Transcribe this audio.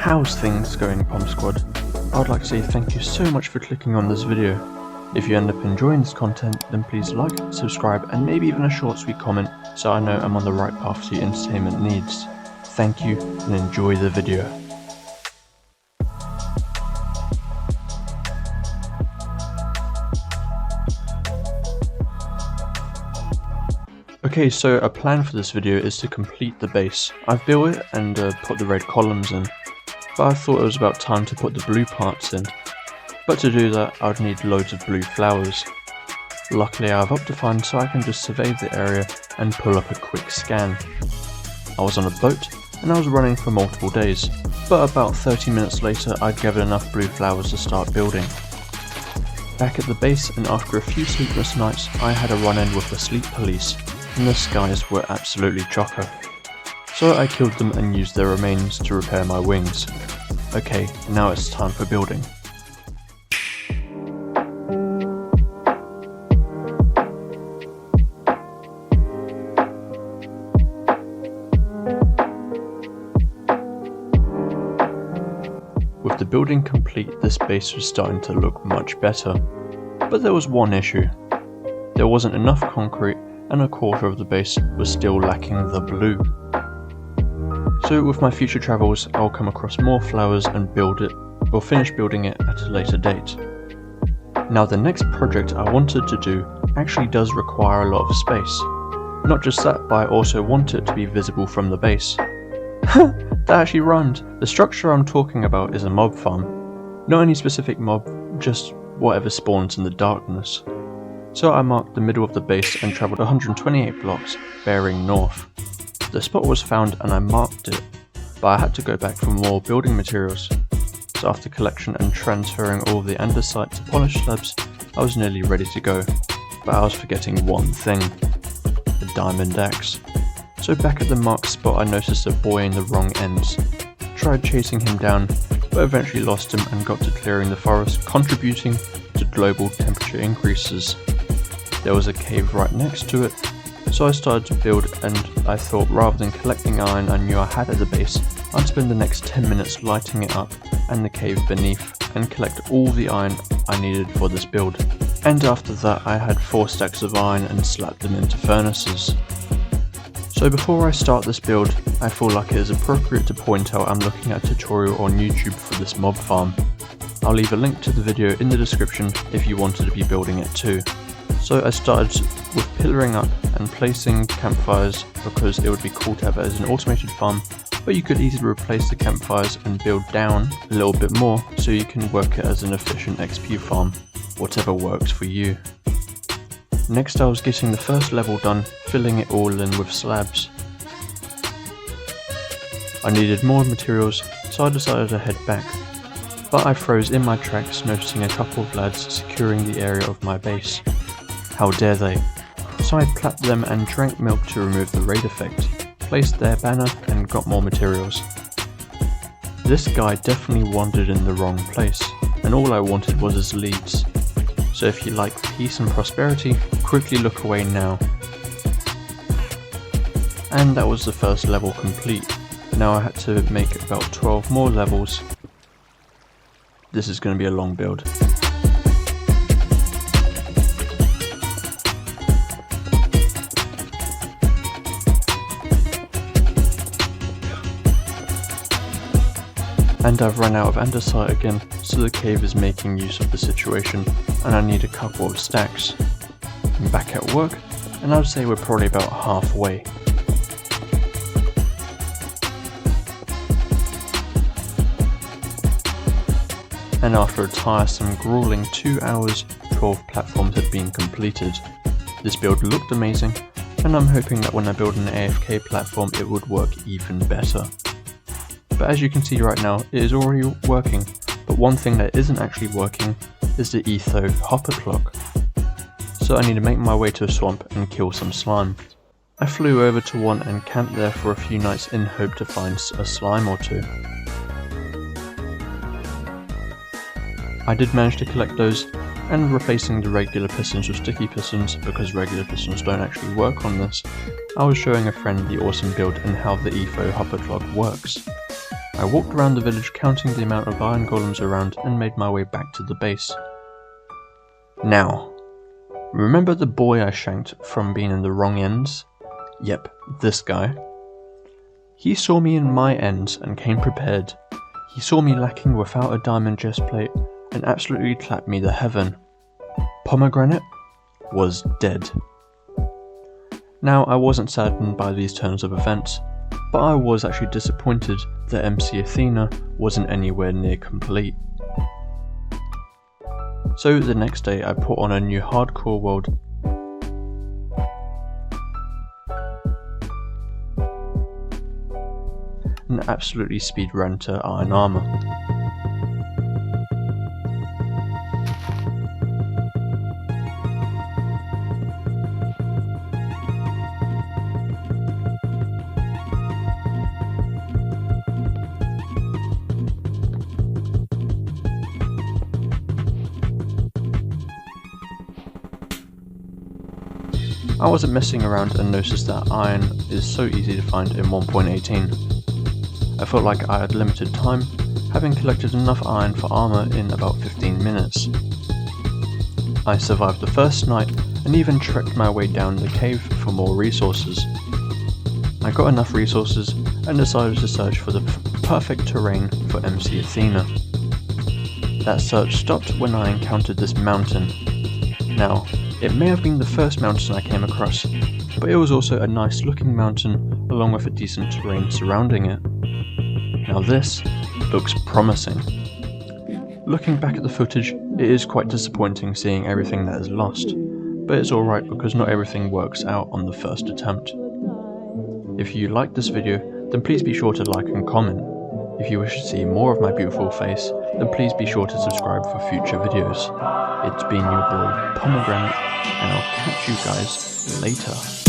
How's things going, Pom Squad? I would like to say thank you so much for clicking on this video. If you end up enjoying this content, then please like, subscribe, and maybe even a short sweet comment so I know I'm on the right path to your entertainment needs. Thank you and enjoy the video. Okay, so a plan for this video is to complete the base. I've built it and put the red columns in, but I thought it was about time to put the blue parts in. But to do that, I would need loads of blue flowers. Luckily I have Optifine, so I can just survey the area and pull up a quick scan. I was on a boat and I was running for multiple days, but about 30 minutes later I'd gathered enough blue flowers to start building. Back at the base, and after a few sleepless nights, I had a run-in with the sleep police, and the skies were absolutely chocker. So I killed them and used their remains to repair my wings. Okay, now it's time for building. With the building complete, this base was starting to look much better. But there was one issue. There wasn't enough concrete, and a quarter of the base was still lacking the blue. So with my future travels, I'll come across more flowers and build it, or finish building it at a later date. Now the next project I wanted to do actually does require a lot of space. Not just that, but I also want it to be visible from the base. That actually rhymed. The structure I'm talking about is a mob farm. Not any specific mob, just whatever spawns in the darkness. So I marked the middle of the base and travelled 128 blocks, bearing north. The spot was found and I marked it, but I had to go back for more building materials. So after collection and transferring all the andesite to polished slabs, I was nearly ready to go. But I was forgetting one thing: the diamond axe. So back at the marked spot I noticed a boy in the wrong ends. Tried chasing him down, but eventually lost him and got to clearing the forest, contributing to global temperature increases. There was a cave right next to it, so I started to build, and I thought rather than collecting iron I knew I had at the base, I'd spend the next 10 minutes lighting it up and the cave beneath, and collect all the iron I needed for this build. And after that I had 4 stacks of iron and slapped them into furnaces. So before I start this build, I feel like it is appropriate to point out I'm looking at a tutorial on YouTube for this mob farm. I'll leave a link to the video in the description if you wanted to be building it too. So I started with pillaring up and placing campfires because it would be cool to have it as an automated farm, but you could easily replace the campfires and build down a little bit more so you can work it as an efficient XP farm, whatever works for you. Next I was getting the first level done, filling it all in with slabs. I needed more materials, so I decided to head back, but I froze in my tracks noticing a couple of lads securing the area of my base. How dare they? So I clapped them and drank milk to remove the raid effect, placed their banner and got more materials. This guy definitely wandered in the wrong place, and all I wanted was his leads. So if you like peace and prosperity, quickly look away now. And that was the first level complete. Now I had to make about 12 more levels. This is going to be a long build. And I've run out of andesite again, so the cave is making use of the situation, and I need a couple of stacks. I'm back at work, and I would say we're probably about halfway. And after a tiresome, grueling 2 hours, 12 platforms had been completed. This build looked amazing, and I'm hoping that when I build an AFK platform it would work even better. But as you can see right now, it is already working, but one thing that isn't actually working is the etho hopper clock. So I need to make my way to a swamp and kill some slime. I flew over to one and camped there for a few nights in hope to find a slime or two. I did manage to collect those, and replacing the regular pistons with sticky pistons, because regular pistons don't actually work on this, I was showing a friend the awesome build and how the etho hopper clock works. I walked around the village counting the amount of iron golems around and made my way back to the base. Now, remember the boy I shanked from being in the wrong ends? Yep, this guy. He saw me in my ends and came prepared. He saw me lacking without a diamond chest plate and absolutely clapped me to heaven. Pomegranate was dead. Now, I wasn't saddened by these turns of events, but I was actually disappointed that MC Athena wasn't anywhere near complete. So the next day I put on a new hardcore world and absolutely speed ran to iron armor. I wasn't messing around and noticed that iron is so easy to find in 1.18. I felt like I had limited time, having collected enough iron for armor in about 15 minutes. I survived the first night and even trekked my way down the cave for more resources. I got enough resources and decided to search for the perfect terrain for MC Athena. That search stopped when I encountered this mountain. Now, it may have been the first mountain I came across, but it was also a nice looking mountain along with a decent terrain surrounding it. Now this looks promising. Looking back at the footage, it is quite disappointing seeing everything that is lost, but it's alright because not everything works out on the first attempt. If you liked this video, then please be sure to like and comment. If you wish to see more of my beautiful face, then please be sure to subscribe for future videos. It's been your boy Pomegranate, and I'll catch you guys later.